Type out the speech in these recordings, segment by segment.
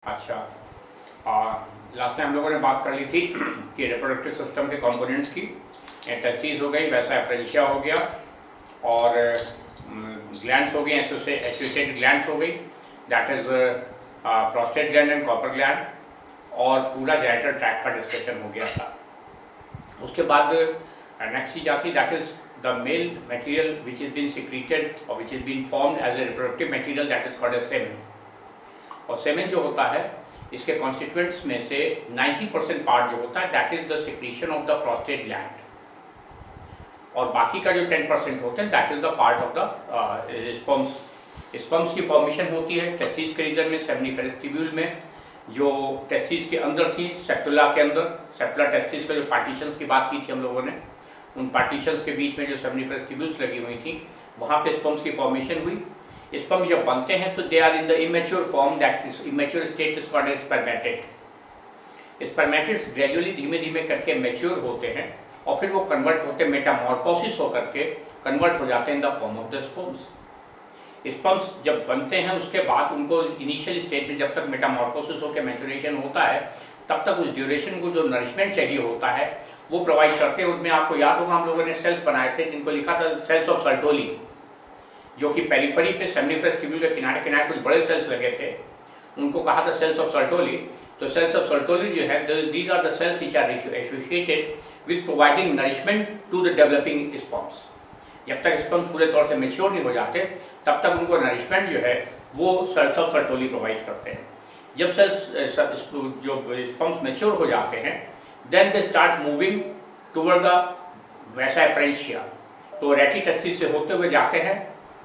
अच्छा, last time हम लोगों ने बात कर ली थी कि रिप्रोडक्टिव सिस्टम के कंपोनेंट्स की। टेस्टिस हो गई, वैसा एफ्रेंशिया हो गया, और ग्लैंड्स हो गई, एसोसिएटेड ग्लैंड्स हो गई, that is prostate gland and copper gland, और पूरा जेनिटल ट्रैक्ट का डिस्कशन हो गया था। उसके बाद नेक्स्ट चीज आती, that is the male material which is been secreted और which is been formed as a reproductive material, that is called as semen. और सेमेन जो होता है, इसके कॉन्स्टिट्यूएंट्स में से 90% पार्ट जो होता है that is the secretion of the prostate gland, और बाकी का जो 10% होते हैं that is the part of the sperms. Sperms की फॉर्मेशन होती है टेस्टिस के रीजन में, सेमिनिफेरस ट्यूब्यूल में, जो टेस्टिस के अंदर थी, सेप्टुला के अंदर, सेप्टुला टेस्टिस का जो पार्टीशंस की बात की थी हम लोगों ने, उन पार्टीशंस के बीच में जो सेमिनिफेरस ट्यूब्यूल्स लगी हुई थी, वहां पे स्पर्म्स की फॉर्मेशन हुई। स्पर्म जब बनते हैं तो they are in the immature form, that is immature state is called as spermatid. Spermatids gradually धीमे धीमे करके मैच्योर होते हैं और फिर वो कन्वर्ट होते हैं, मेटामॉर्फोसिस होकर के कन्वर्ट हो जाते हैं in the form of the sperms. Sperms जब बनते हैं उसके बाद उनको इनिशियल स्टेज में जब तक मेटामॉर्फोसिस होकर मैच्योरेशन होता है तब तक उस ड्यूरेशन को जो नरिशमेंट चाहिए होता है वो प्रोवाइड करते हैं। उनमें आपको याद होगा हम लोगों ने सेल्स बनाए थे जिनको लिखा था सेल्स ऑफ सर्टोली, जो कि पेरिफेरी पे सेमिनिफेरस ट्यूब्यूल के किनारे किनारे कुछ बड़े सेल्स लगे थे, उनको कहा था सेल्स ऑफ सर्टोली। तो सेल्स ऑफ सर्टोली जो है, these are the cells which are associated with providing nourishment to the developing sperms. जब तक स्पर्म्स पूरे तौर से मैच्योर नहीं हो जाते तब तक उनको नरिशमेंट जो है वो सेल्स ऑफ सर्टोली प्रोवाइड करते हैं। जब सेल्स जो स्पर्म्स मैच्योर हो जाते हैं then they start moving toward the vasa efferentia. तो रेटी टेस्टिस से होते हुए जाते हैं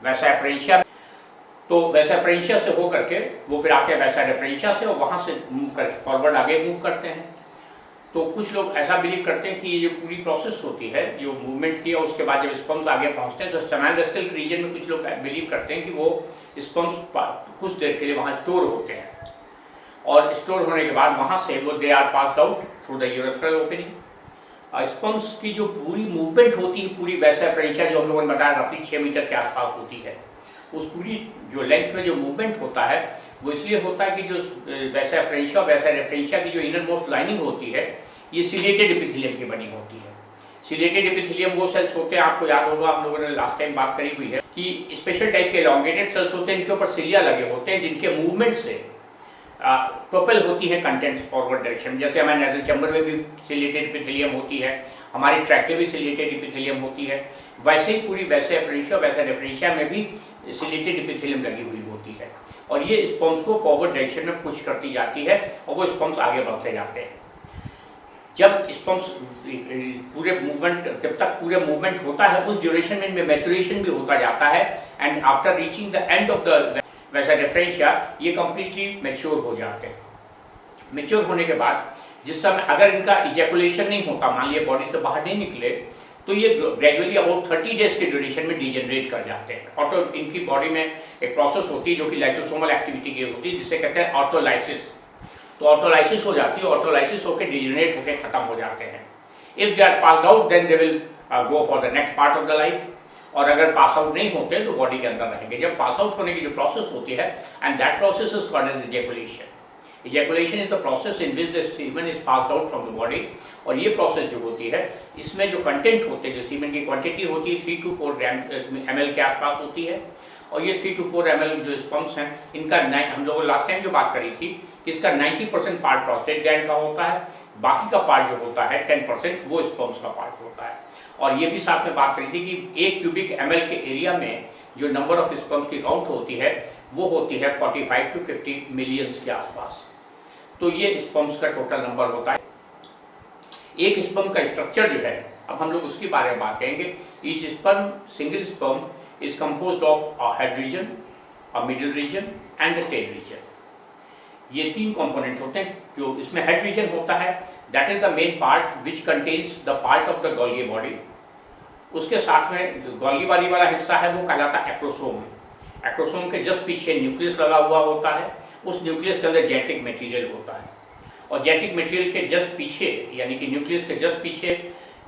वैसा एफ्रेंशिया, तो वैसा एफ्रेंशिया से हो करके वो फिर आके वैसा रेफरेंशिया से, और वहां से मूव करके फॉरवर्ड आगे मूव करते हैं। तो कुछ लोग ऐसा बिलीव करते हैं कि ये जो पूरी प्रोसेस होती है जो मूवमेंट की, और उसके बाद जब स्पर्म्स आगे पहुंचते हैं तो सेमाइवेस्टल रीजन में कुछ लोग बिलीव करते हैं कि वो स्पर्म्स कुछ देर के लिए वहां स्टोर होते हैं, और स्टोर होने के बाद वहां से वो they are passed out through the urethral opening. Sperms की जो पूरी मूवमेंट होती है, पूरी वैसा एफ्रेंशिया जो हम लोगों ने बताया रफली 6 मीटर के आसपास होती है, उस पूरी जो लेंथ में जो मूवमेंट होता है वो इसलिए होता है कि जो वैसा एफ्रेंशिया वैसा रेफरेंशिया की जो इनर मोस्ट लाइनिंग होती है ये सिलेटेड एपिथेलियम की बनी होती है। सिलेटेड एपिथेलियम वो सेल्स होते हैं, आपको याद होगा हम लोगों ने लास्ट टाइम बात करी हुई है कि स्पेशल टाइप के एलोंगेटेड सेल्स होते हैं, इनके ऊपर सिलिया लगे होते हैं जिनके मूवमेंट से प्रोपेल होती है कंटेंट्स फॉरवर्ड डायरेक्शन। जैसे हमारे नेजल चैम्बर में भी सिलेटेड एपिथेलियम होती है, हमारी ट्रैक में भी सिलेटेड एपिथेलियम होती है, वैसे ही पूरी वैसे एफ्रेंशिया वैसे रेफरेंशिया में भी सिलेटेड एपिथेलियम लगी हुई होती है, और ये स्पर्म्स को फॉरवर्ड डायरेक्शन में पुश करती जाती है और वो स्पर्म्स आगे बढ़ते जाते हैं। जब स्पर्म्स पूरे मूवमेंट जब तक पूरे मूवमेंट होता है उस ड्यूरेशन में मैच्योरेशन भी होता जाता है, and after reaching the end of the वैसा रेफरेंशिया ये कंप्लीटली मैच्योर हो जाते हैं। मैच्योर होने के बाद जिस समय अगर इनका इजैकुलेशन नहीं होता, मान लिया बॉडी से बाहर नहीं निकले, तो ये ग्रेजुअली अबाउट 30 डेज के ड्यूरेशन में डिजेनरेट कर जाते हैं। ऑटो इनकी बॉडी में एक प्रोसेस होती है जो कि लाइसोसोमल एक्टिविटी की होती है जिसे कहते हैं ऑटोलाइसिस। तो ऑटोलाइसिस हो जाती है, ऑटोलाइसिस होकर डिजेनरेट होकर खत्म हो जाते हैं। If they are passed out then they will go for the next part of the life, और अगर पास आउट नहीं होते तो बॉडी के अंदर रहेंगे। जब पास आउट होने की जो प्रोसेस होती है and that process is called as ejaculation. Ejaculation is the process in which the semen is passed out from the body, और ये प्रोसेस जो होती है इसमें जो कंटेंट होते हैं, जो सीमेन की क्वांटिटी होती है 3 to 4 ml के आसपास होती है, और ये 3 to 4 ml जो स्पर्म्स हैं इनका हम लोगों ने लास्ट टाइम जो बात करी थी कि इसका 90% पार्ट प्रोस्टेट ग्लैंड का होता है, बाकी का पार्ट जो होता है 10% वो स्पर्म्स का पार्ट होता है। और ये भी साथ में बात करी थी कि 1 क्यूबिक ml के एरिया में जो नंबर ऑफ स्पर्म्स की काउंट होती है वो होती है 45 to 50 मिलियंस के आसपास। तो ये स्पर्म्स का टोटल नंबर होता है। एक स्पर्म का स्ट्रक्चर जो है, अब हम लोग उसके बारे में बात करेंगे। Each sperm, single sperm is composed of a head region, a middle region and a tail region. ये 3 कंपोनेंट होते हैं। जो इसमें हेड रीजन होता है that is the main part which contains the part of the Golgi body. उसके साथ में जो गोल्गी बॉडी वाला हिस्सा है वो कहलाता है एक्रोसोम। एक्रोसोम के जस्ट पीछे न्यूक्लियस लगा हुआ होता है, उस न्यूक्लियस के अंदर जेनेटिक मटेरियल होता है, और जेनेटिक मटेरियल के जस्ट पीछे यानी कि न्यूक्लियस के जस्ट पीछे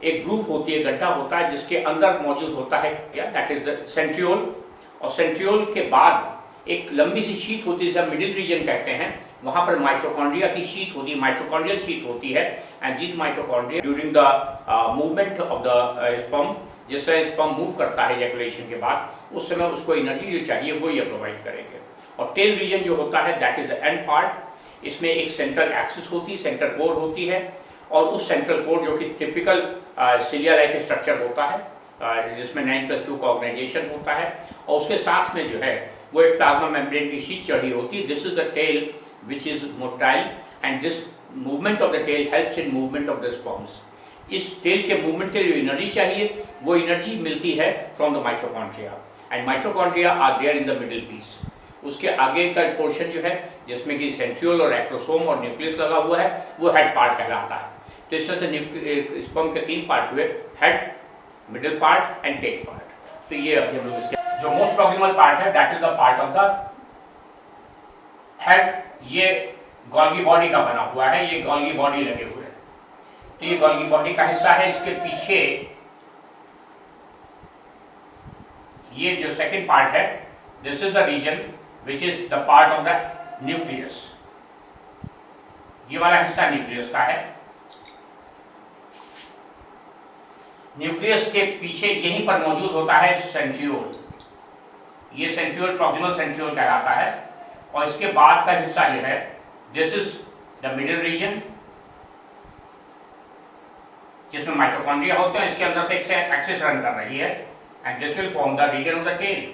एक ग्रूव होती है, गड्ढा होता है जिसके अंदर मौजूद होता है दैट इज द सेंट्रियोल, और सेंट्रियोल के बाद एक लंबी सी शीट होती है जिसे मिडिल रीजन कहते हैं, वहां पर माइटोकॉन्ड्रिया की शीट होती है, माइटोकॉन्ड्रियल शीट होती है, and this mitochondria during the movement of the sperm, जिस तरह स्पर्म मूव करता है इजैकुलेशन के बाद, उस समय उसको एनर्जी जो चाहिए वो ये प्रोवाइड करेंगे। और टेल रीजन जो होता है that is the end part. इसमें एक सेंट्रल एक्सिस होती है, सेंट्रल कोर होती है, और उस सेंट्रल कोर जो कि टिपिकल सिलिया लाइक स्ट्रक्चर होता है, जिसमें 9+2 का ऑर्गेनाइजेशन होता है, और उसके साथ में जो है वो एक प्लाज्मा मेम्ब्रेन की शीट चढ़ी होती है। This is the tail which is motile, and this movement of the tail helps in movement of the sperms. इस टेल के मूवमेंट के लिए जो एनर्जी चाहिए वो एनर्जी मिलती है from the mitochondria, and mitochondria are there in the middle piece. उसके आगे का पोर्शन जो है जिसमें कि सेंट्रियोल और एक्ट्रोसोम और न्यूक्लियस लगा हुआ है वो हेड पार्ट कहलाता है। तो इस तरह से स्पर्म के 3 पार्ट हुए, head, middle part and tail part. तो ये अभी हम लोग इसके जो मोस्ट प्रॉक्सिमल पार्ट है that is the part of the head. ये गोल्गी बॉडी का बना हुआ है, ये गोल्गी बॉडी लगे हुए हैं, तो ये गोल्गी बॉडी का हिस्सा है। इसके पीछे ये जो सेकंड पार्ट है, this is the region which is the part of the nucleus. ये वाला हिस्सा न्यूक्लियस का है। न्यूक्लियस के पीछे यहीं पर मौजूद होता है सेंट्रियोल। ये सेंट्रियोल प्रॉक्सिमल सेंट्रियोल कहलाता है, और इसके बाद का हिस्सा जो है this is the middle region, जिसमें माइटोकॉन्ड्रिया होते हैं। इसके अंदर से एक एक्सिस रन कर रही है, and this will form the region of the tail.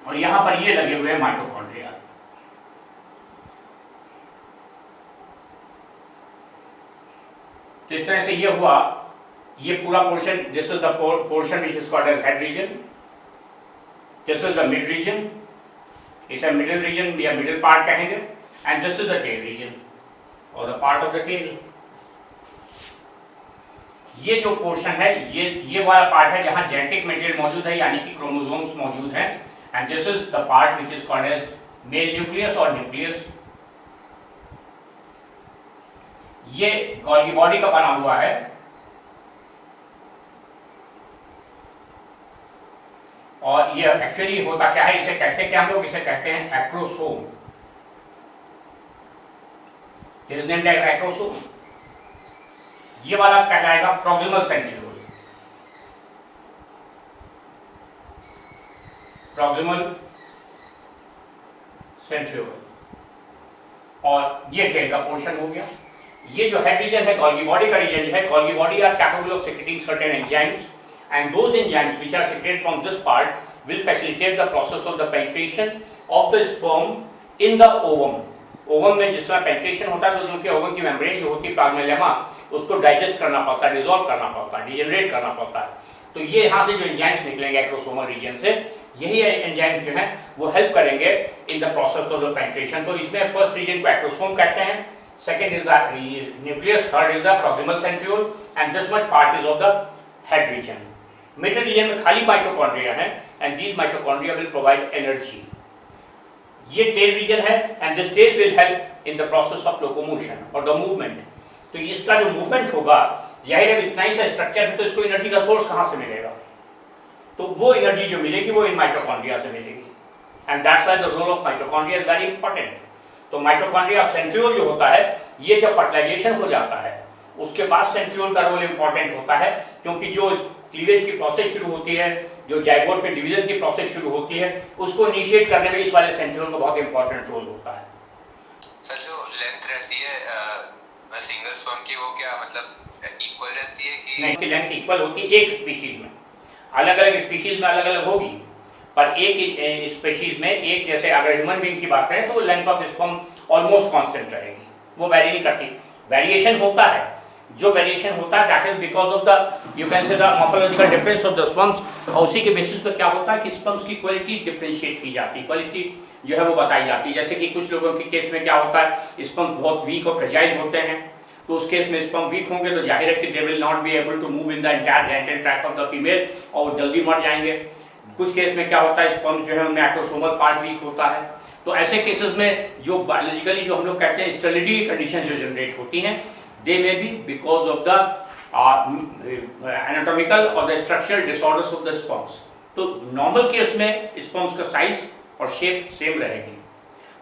और यहां पर ये लगे हुए हैं माइटोकॉन्ड्रिया। तो इस तरह से ये हुआ, ये पूरा portion, this is the portion which is called as head region, this is the mid region, इसे मिडिल रीजन या मिडिल पार्ट कहेंगे, and this is the tail region और the part of the tail. ये जो portion है ये वाला part है जहां जेनेटिक मटेरियल मौजूद है, यानी कि क्रोमोसोम्स मौजूद हैं, and this is the part which is called as male nucleus और न्यूक्लियस। ये गोल्गी बॉडी का बना हुआ है, और ये एक्चुअली होता क्या है, इसे कहते हैं क्या हम लोग, इसे कहते हैं acrosome. Is named as acrosome. ये वाला कहलाएगा प्रॉक्सिमल सेंट्रियोल। प्रॉक्सिमल सेंट्रियोल, और ये टेल का पोर्शन हो गया। ये जो हेड रीजन है, गोल्गी बॉडी का रीजन है, Golgi body are capable of secreting certain enzymes, and those enzymes which are secreted from this part will facilitate the process of the penetration of the sperm in the ovum. Ovum में जिसमें penetration होता है तो उनके ovum की membrane जो होती है प्लाज्मा, उसको डाइजेस्ट करना पड़ता है, डिसॉल्व करना पड़ता है, डिजेनरेट करना पड़ता है। तो ये यहाँ से जो एंजाइम्स निकलेंगे एक्ट्रोसोमल रीजन से, यही एंजाइम्स जो है वो हेल्प करेंगे in the process of the penetration. तो इसमें फर्स्ट रीजन को एक्ट्रोसोम कहते हैं, second is the nucleus, third is the proximal centriole, and this much part is of the head region. Middle region में खाली माइटोकॉन्ड्रिया है, and these mitochondria will provide energy. ये tail region है, and this tail will help in the process of locomotion और the movement. तो इसका जो movement होगा, जाहिर है इतना ही सा स्ट्रक्चर है तो इसको एनर्जी का सोर्स कहां से मिलेगा, तो वो एनर्जी जो मिलेगी वो इन माइटोकॉन्ड्रिया से मिलेगी, and that's why the role of mitochondria is very important. तो माइटोकॉन्ड्रिया सेंट्रियोल जो होता है, ये जब फर्टिलाइजेशन हो जाता है उसके बाद सेंट्रियोल का रोल इंपॉर्टेंट होता है, क्योंकि जो क्लीवेज की प्रोसेस शुरू होती है, जो जाइगोट में डिवीजन की प्रोसेस शुरू होती है, उसको इनिशिएट करने में इस वाले सेंट्रियोल का बहुत इंपॉर्टेंट रोल होता है। सर जो लेंथ रहती है सिंगल स्पर्म की, वो क्या मतलब इक्वल रहती है कि नहीं, लेंथ इक्वल होती है एक स्पीशीज में, अलग अलग स्पीशीज में अलग अलग होगी, पर एक स्पीशीज में एक, जैसे अगर ह्यूमन बीइंग की बात करें तो length of sperm almost constant रहेगी, वो वेरी नहीं करती। वेरिएशन होता है, जो वेरिएशन होता है that is because of the you can say the morphological difference of the sperms, और उसी के बेसिस पर क्या होता है कि स्पर्म्स की क्वालिटी डिफरेंशिएट की जाती है, क्वालिटी जो है वो बताई जाती है। जैसे कि कुछ लोगों के केस में क्या होता है, स्पर्म बहुत वीक और फ्रेजाइल होते हैं, तो उस केस में स्पर्म वीक होंगे तो जाहिर है कि they will not be able to move in the entire genital tract of the female, और जल्दी मर जाएंगे। कुछ केस में क्या होता है, स्पर्म जो है उनमें एक्टोसोमल पार्ट वीक होता है। तो ऐसे केसेस में जो बायोलॉजिकली जो हम लोग कहते हैं स्टेरिलिटी कंडीशन जो जनरेट होती हैं, they may be because of the anatomical or the structural disorders of the sperms. तो नॉर्मल केस में स्पर्म्स का साइज और शेप सेम रहेगी,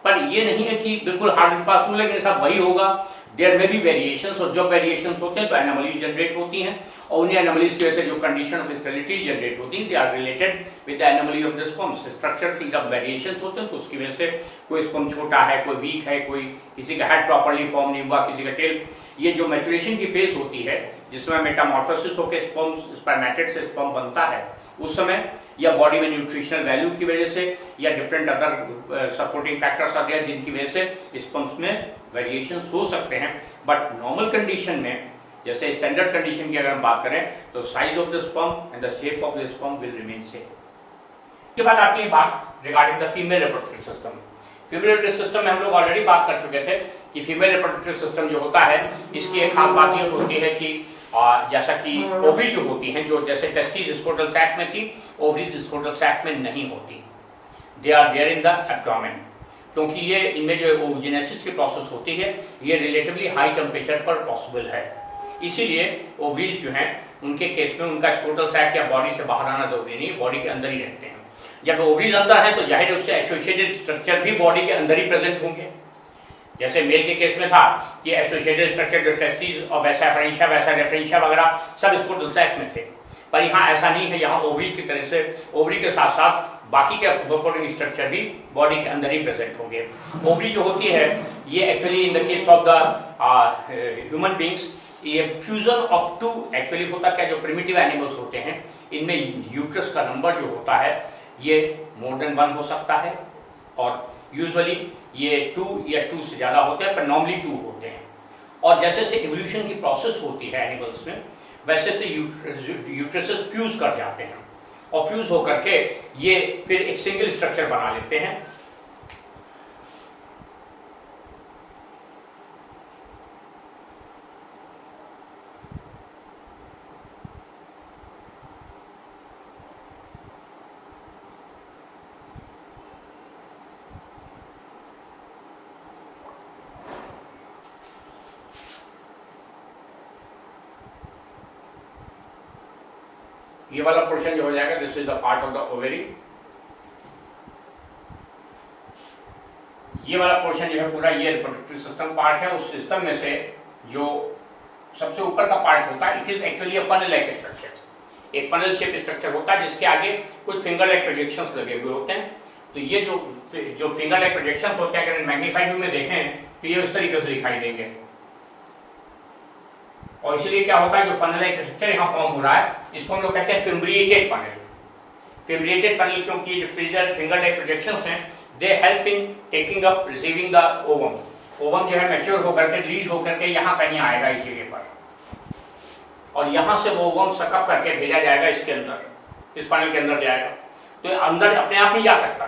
पर ये नहीं है कि बिल्कुल हार्ड एंड फास्ट रूल है कि सब वही होगा। देयर में भी वेरिएशंस, और जब वेरिएशंस होते हैं तो एनोमलीज जनरेट होती हैं, और उन्हीं एनोमलीज की वजह से जो कंडीशन ऑफ स्टेरिलिटी जनरेट होती है, they are related with the anomaly of the sperms. Structure की जब वेरिएशंस होते हैं तो उसकी वजह से कोई स्पर्म छोटा है, कोई वीक है, कोई किसी का हेड प्रॉपर्ली फॉर्म नहीं हुआ, किसी का टेल। ये जो मैच्योरेशन की फेज होती है जिसमें मेटामॉर्फोसिस होकर स्पर्मेटेड से स्पर्म बनता है, उस समय या बॉडी में न्यूट्रिशनल वैल्यू की वजह से या डिफरेंट अदर सपोर्टिंग फैक्टर्स आते हैं जिनकी वजह से स्पर्म्स में वेरिएशंस हो सकते हैं। बट नॉर्मल कंडीशन में, जैसे स्टैंडर्ड कंडीशन की अगर हम बात करें, तो size of the sperm and the shape of the sperm will remain same. इसके बाद आती है बात regarding the female reproductive system. Female reproductive system में हम लोग ऑलरेडी बात कर चुके थे कि फीमेल रिप्रोडक्टिव सिस्टम जो होता है, इसकी एक खास बात ये होती है कि जैसा कि ओवरी जो होती हैं, जो जैसे टेस्टिस स्क्रोटल सैक में थी, ओवरीज स्क्रोटल सैक में नहीं होती, they are there in the abdomen, क्योंकि ये इनमें जो ओवोजेनेसिस की प्रोसेस होती है ये रिलेटिवली हाई टेम्परेचर पर पॉसिबल है। इसीलिए ओवरीज जो हैं उनके केस में उनका स्क्रोटल सैक या बॉडी से बाहर आना जरूरी नहीं, बॉडी के अंदर ही रहते हैं। जब ओवरीज अंदर है तो जाहिर उससे एसोसिएटेड स्ट्रक्चर भी बॉडी के अंदर ही प्रेजेंट होंगे। जैसे मेल के केस में था कि एसोसिएटेड स्ट्रक्चर जो टेस्टिस और वैसा एफरेंशिया, वैसा रेफरेंशिया वगैरह सब स्क्रोटल सैक में थे, पर यहाँ ऐसा नहीं है। यहाँ ओवरी की तरह से ओवरी के साथ साथ बाकी के सपोर्टिंग स्ट्रक्चर भी बॉडी के अंदर ही प्रेजेंट होंगे। ओवरी जो होती है ये actually in the case of the human beings, ये फ्यूजन ऑफ टू एक्चुअली होता क्या, जो प्रिमिटिव एनिमल्स होते हैं इनमें यूट्रस का नंबर जो होता है ये मोर देन 1 हो सकता है, और यूजुअली ये 2 या 2 से ज्यादा होते हैं, पर नॉर्मली 2 होते हैं। और जैसे जैसे इवोल्यूशन की प्रोसेस होती है एनिमल्स में, वैसे से यूट्रसेस फ्यूज कर जाते हैं, और फ्यूज होकर के ये फिर एक सिंगल स्ट्रक्चर बना लेते हैं। ये वाला पोर्शन जो हो जाएगा, this is the part of the ovary. ये वाला पोर्शन जो है पूरा ये रिप्रोडक्टिव सिस्टम पार्ट है। उस सिस्टम में से जो सबसे ऊपर का पार्ट होता है, it is actually a funnel like structure. एक फनल शेप स्ट्रक्चर होता है जिसके आगे कुछ फिंगर लाइक प्रोजेक्शंस लगे हुए होते हैं। तो ये जो फिंगर लाइक प्रोजेक्शंस होते हैं, अगर मैग्नीफाइड व्यू में देखें तो ये उस तरीके से दिखाई देंगे। और इसलिए क्या होता है, जो फनल लाइक स्ट्रक्चर यहाँ फॉर्म हो रहा है, इसको हम लोग कहते हैं फिम्ब्रिएटेड फनल। फिम्ब्रिएटेड फनल क्योंकि ये जो फिंगर लाइक प्रोजेक्शंस हैं, they help in taking up receiving the ovum. Ovum जो है मैच्योर होकर के, रिलीज होकर के यहाँ कहीं आएगा इस जगह पर, और यहाँ से वो ओवम सकअप करके भेजा जाएगा इसके अंदर, इस फनल के अंदर जाएगा। तो अंदर अपने आप नहीं जा सकता,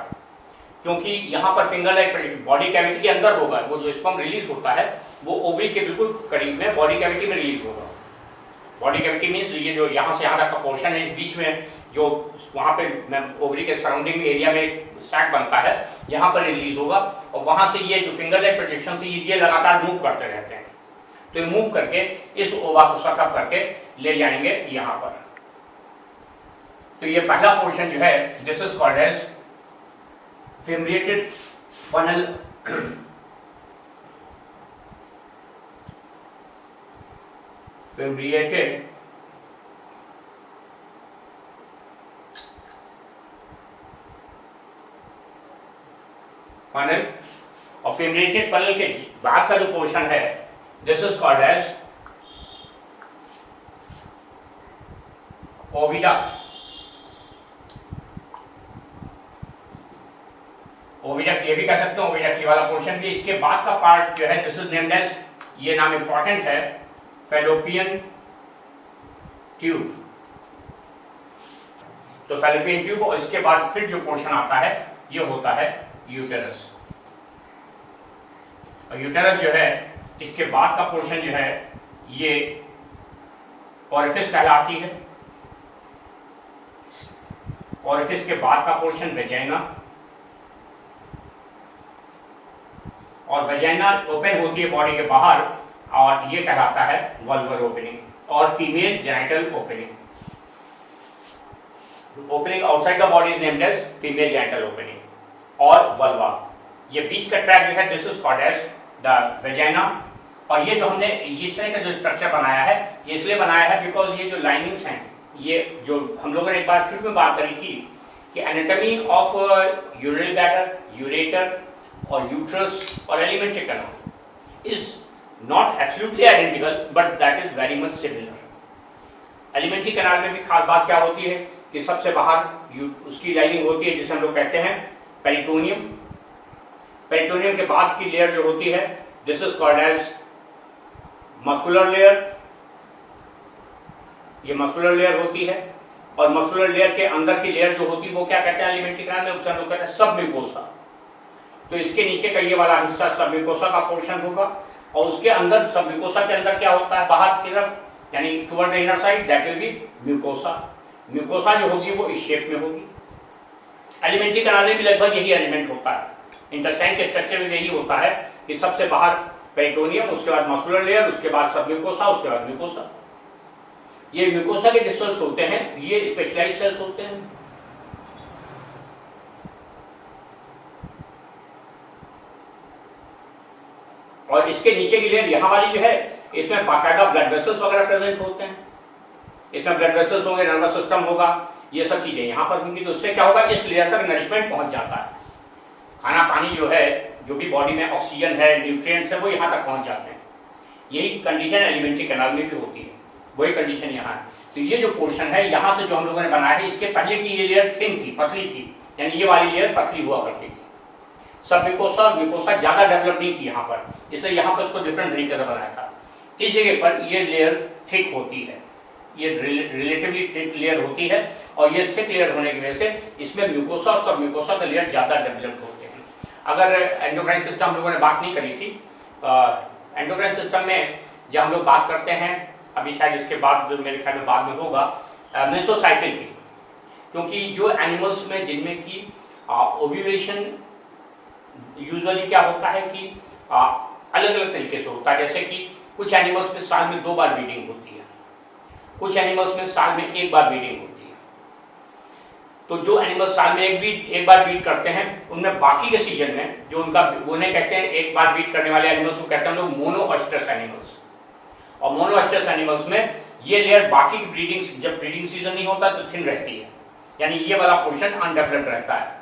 क्योंकि यहाँ पर फिंगर लाइक बॉडी कैविटी के अंदर होगा। वो जो स्पर्म रिलीज होता है वो ओवरी के बिल्कुल करीब में बॉडी कैविटी में रिलीज होगा। बॉडी कैविटी मीन्स ये जो यहाँ से यहाँ तक का पोर्शन है, इस बीच में जो वहाँ पे ओवरी के सराउंडिंग एरिया में सैक बनता है, यहाँ पर रिलीज होगा, और वहाँ से ये जो फिंगर लाइक प्रोजेक्शन से ये लगातार मूव करते रहते हैं। तो ये मूव करके इस ओवा को सकअप करके ले जाएंगे यहाँ पर। तो ये पहला पोर्शन जो है, this is called as fimbriated funnel. Fimbriated funnel. और फिम्ब्रिएटेड फनल के बाद का जो पोर्शन है, this is called as oviduct. Oviduct ये भी कह सकते हैं, ओविडक्ट ये वाला पोर्शन भी। इसके बाद का पार्ट जो है, दिस इज नेम्ड एज, ये नाम इंपॉर्टेंट है, फैलोपियन ट्यूब। तो फैलोपियन ट्यूब, और इसके बाद फिर जो पोर्शन आता है ये होता है यूटेरस। और यूटेरस जो है, इसके बाद का पोर्शन जो है ये ओरिफिस कहलाती है। ओरिफिस के बाद का पोर्शन वेजाइना, और वेजाइना ओपन होती है बॉडी के बाहर, और ये कहलाता है वल्वर ओपनिंग और female genital opening. Opening outside the body is named as female genital opening और वल्वा। ये बीच का ट्रैक जो है this is called as the vagina. और ये जो हमने इस तरह का जो स्ट्रक्चर बनाया है ये इसलिए बनाया है बिकॉज ये जो लाइनिंग्स हैं, ये जो हम लोगों ने एक बार शुरू में बात करी थी कि anatomy of urinary bladder, ureter और यूट्रस और alimentary canal is not absolutely identical but that is very much similar. Alimentary canal में भी खास बात क्या होती है कि सबसे बाहर उसकी लाइनिंग होती है जिसे हम लोग कहते हैं पेरिटोनियम। पेरिटोनियम के बाद की लेयर जो होती है this is called as muscular layer. ये मस्कुलर लेयर होती है और मस्कुलर लेयर के अंदर की लेयर जो होती है वो क्या कहते हैं एलिमेंट्री कैनाल में, उसे हम लोग कहते हैं सबम्यूकोसा। तो इसके नीचे का ये वाला हिस्सा सबम्यूकोसा का पोर्शन होगा और उसके अंदर सबम्यूकोसा के अंदर क्या होता है बाहर की तरफ यानी toward the inner side that will be mucosa. Mucosa जो होगी वो इस शेप में होगी। एलिमेंट्री कैनाल में भी लगभग यही एलिमेंट होता है। इंटेस्टाइन के स्ट्रक्चर में यही होता है कि सबसे बाहर पेरिटोनियम, उसके बाद मस्कुलर लेयर, उसके बाद सबम्यूकोसा, उसके बाद म्यूकोसा। ये म्यूकोसा के जो सेल्स होते हैं ये स्पेशलाइज्ड सेल्स होते हैं। और इसके नीचे की लेयर यहाँ वाली जो है इसमें बाकायदा ब्लड वेसल्स वगैरह प्रेजेंट होते हैं। इसमें ब्लड वेसल्स होंगे, नर्वस सिस्टम होगा, ये सब चीजें यहाँ पर होंगी। तो उससे क्या होगा इस लेयर तक नरिशमेंट पहुंच जाता है। खाना पानी जो है, जो भी बॉडी में ऑक्सीजन है, न्यूट्रिएंट्स है, वो यहाँ तक पहुंच जाते हैं। यही कंडीशन एलिमेंट्री कैनाल में भी होती है, वही कंडीशन यहाँ है। तो ये जो पोर्शन है यहाँ से जो हम लोगों ने बनाया है इसके पहले की ये लेयर थिन थी, पतली थी, यानी ये वाली लेयर पतली हुआ करती थी। सब म्यूकोसा ज्यादा डेवलप नहीं थी यहाँ पर, इसलिए यहाँ पर उसको डिफरेंट तरीके से बनाया था। इस जगह पर ये लेयर थिक होती है, ये रिलेटिवली थिक लेयर होती है और ये थिक लेयर होने की वजह से इसमें म्यूकोसा और सब म्यूकोसा का लेयर ज्यादा डेवलप होते हैं। अगर एंडोक्राइन सिस्टम हम लोगों ने बात नहीं करी थी, एंडोक्राइन सिस्टम में जब हम लोग बात करते हैं, अभी शायद इसके बाद मेरे ख्याल में बाद में होगा, मेसोसाइकिल की, क्योंकि जो एनिमल्स में जिनमें की ओव्यूलेशन यूजुअली क्या होता है कि अलग अलग तरीके से होता है। जैसे कि कुछ एनिमल्स में साल में 2 बार ब्रीडिंग होती है, कुछ एनिमल्स में साल में 1 बार ब्रीडिंग होती है। तो जो एनिमल्स साल में एक बार ब्रीड करते हैं उनमें बाकी के सीजन में जो उन्हें कहते हैं एक बार ब्रीड करने वाले एनिमल्स को कहते हैं हम लोग मोनोएस्ट्रस एनिमल्स। और मोनोएस्ट्रस एनिमल्स में ये लेयर बाकी की ब्रीडिंग, जब ब्रीडिंग सीजन नहीं होता तो थिन रहती है, यानी ये वाला पोर्शन अनडेवलप्ड रहता है।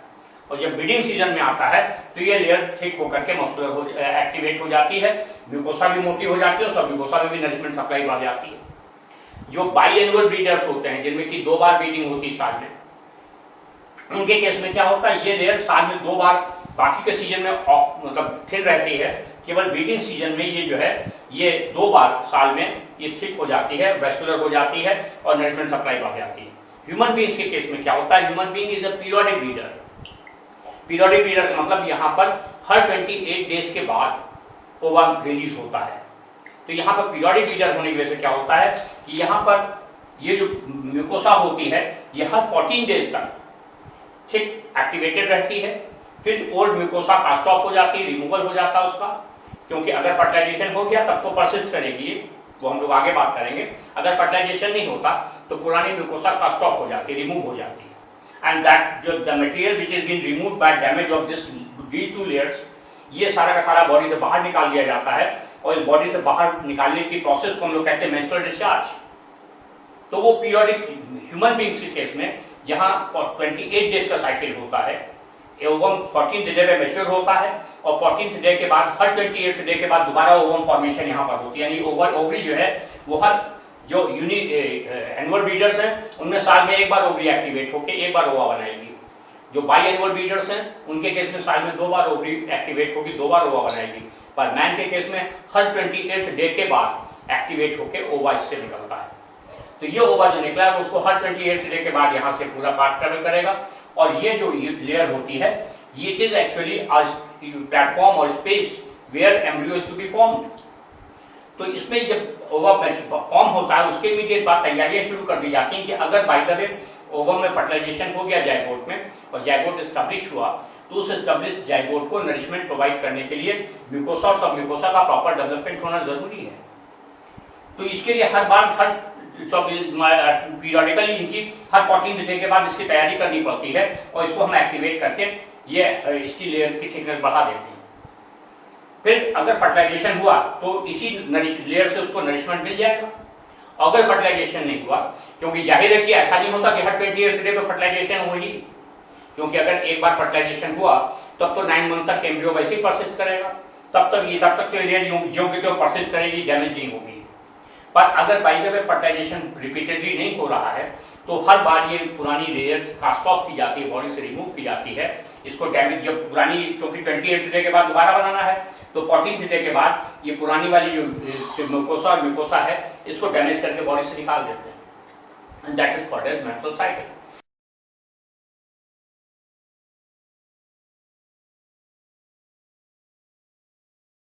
और जब ब्रीडिंग सीजन में आता है तो ये लेयर थिक होकर के मस्कुलर एक्टिवेट हो जाती है, म्यूकोसा भी मोटी हो जाती है और सब म्यूकोसा में भी नरिशमेंट सप्लाई बढ़ जाती है। जो बाई एनुअल ब्रीडर्स होते हैं जिनमें की 2 बार ब्रीडिंग होती है साल में, उनके केस में क्या होता है ये लेयर साल में 2 बार, बाकी के सीजन में ऑफ मतलब थिन रहती है, केवल ब्रीडिंग सीजन में ये जो है ये 2 बार साल में ये थिक हो जाती है, वेस्कुलर हो जाती है और नरिशमेंट सप्लाई बढ़ जाती है। ह्यूमन बीइंग्स के केस में क्या होता है, human being is a periodic breeder. Periodic breeder का मतलब यहाँ पर हर 28 डेज के बाद ओवम रिलीज होता है। तो यहाँ पर पीरियोडिक ब्रीडर होने की वजह से क्या होता है कि यहाँ पर ये जो म्यूकोसा होती है ये हर 14 डेज तक थिक एक्टिवेटेड रहती है, फिर ओल्ड म्यूकोसा कास्ट ऑफ हो जाती है, रिमूवल हो जाता है उसका, क्योंकि अगर फर्टिलाइजेशन हो गया तब तो परसिस्ट करेगी, वो हम लोग आगे बात करेंगे। अगर फर्टिलाइजेशन नहीं होता तो पुरानी म्यूकोसा कास्ट ऑफ हो जाती है, रिमूव हो जाती है। एंड दैट जो the material which is been removed by damage of these 2 layers, ये सारा का सारा बॉडी से बाहर निकाल दिया जाता है और इस बॉडी से बाहर निकालने की प्रोसेस को हम लोग कहते हैं मेंस्ट्रुअल डिस्चार्ज। तो वो पीरियोडिक ह्यूमन बीइंग्स के केस में जहां 28 डेज का साइकिल होता है, ओवम 14th डे में मैच्योर होता है और 14th डे के बाद हर 28th डे के बाद दोबारा ओवम फॉर्मेशन यहाँ पर होती है, यानी ओवरी जो है वो हर जो एनुअल ब्रीडर्स हैं उनमें साल में 1 बार ओवरी एक्टिवेट होकर 1 बार ओवा बनाएगी। जो बाई एनुअल ब्रीडर्स हैं उनके केस में साल में 2 बार ओवरी एक्टिवेट होगी, 2 बार ओवा बनाएगी। पर मैन के केस में हर 28th डे के बाद एक्टिवेट होकर ओवा इससे निकलता है। तो ये ओवा जो निकला है उसको हर 28th डे के बाद यहाँ से पूरा पार्ट ट्रेवल करेगा और ये जो लेयर होती है ये इट इज एक्चुअली प्लेटफॉर्म और space where embryo is to be formed. तो इसमें जब ओवा फॉर्म होता है उसके इमीडिएट बाद तैयारियां शुरू कर दी जाती हैं कि अगर बाय द वे ओवम में फर्टिलाइजेशन हो गया जायगोट में और जायगोट एस्टैब्लिश हुआ तो उस एस्टेब्लिश्ड जाइगोट को नरिशमेंट प्रोवाइड करने के लिए म्यूकोसा और सब म्यूकोसा का प्रॉपर डेवलपमेंट होना जरूरी है। तो इसके लिए हर बार हर पीरियडिकली इनकी हर 14 डे के बाद इसकी तैयारी करनी पड़ती है और इसको हम एक्टिवेट करके ये इसकी लेयर की थिकनेस बढ़ा देते हैं। फिर अगर फर्टिलाइजेशन हुआ तो इसी लेयर से उसको नरिशमेंट मिल जाएगा। अगर फर्टिलाइजेशन नहीं हुआ, क्योंकि जाहिर है कि ऐसा नहीं होता कि हर 28 डे पे फर्टिलाइजेशन हो ही, क्योंकि अगर एक बार फर्टिलाइजेशन हुआ तब तो 9 मंथ तक एम्ब्रियो वैसे ही परसिस्ट करेगा, तब तक तो लेयर योग्य तो परसिस्ट करेगी, डैमेज नहीं होगी। पर अगर by the way fertilization repeatedly नहीं हो रहा है तो हर बार ये पुरानी लेयर कास्ट ऑफ की जाती है, बॉडी से रिमूव की जाती है। इसको डैमेज जब पुरानी, क्योंकि 28 डे के बाद दोबारा बनाना है, तो 14 डे के बाद ये पुरानी वाली जो म्यूकोसा और म्यूकोसा है इसको डैमेज करके बॉडी से निकाल देते हैं। And that is called as menstrual cycle.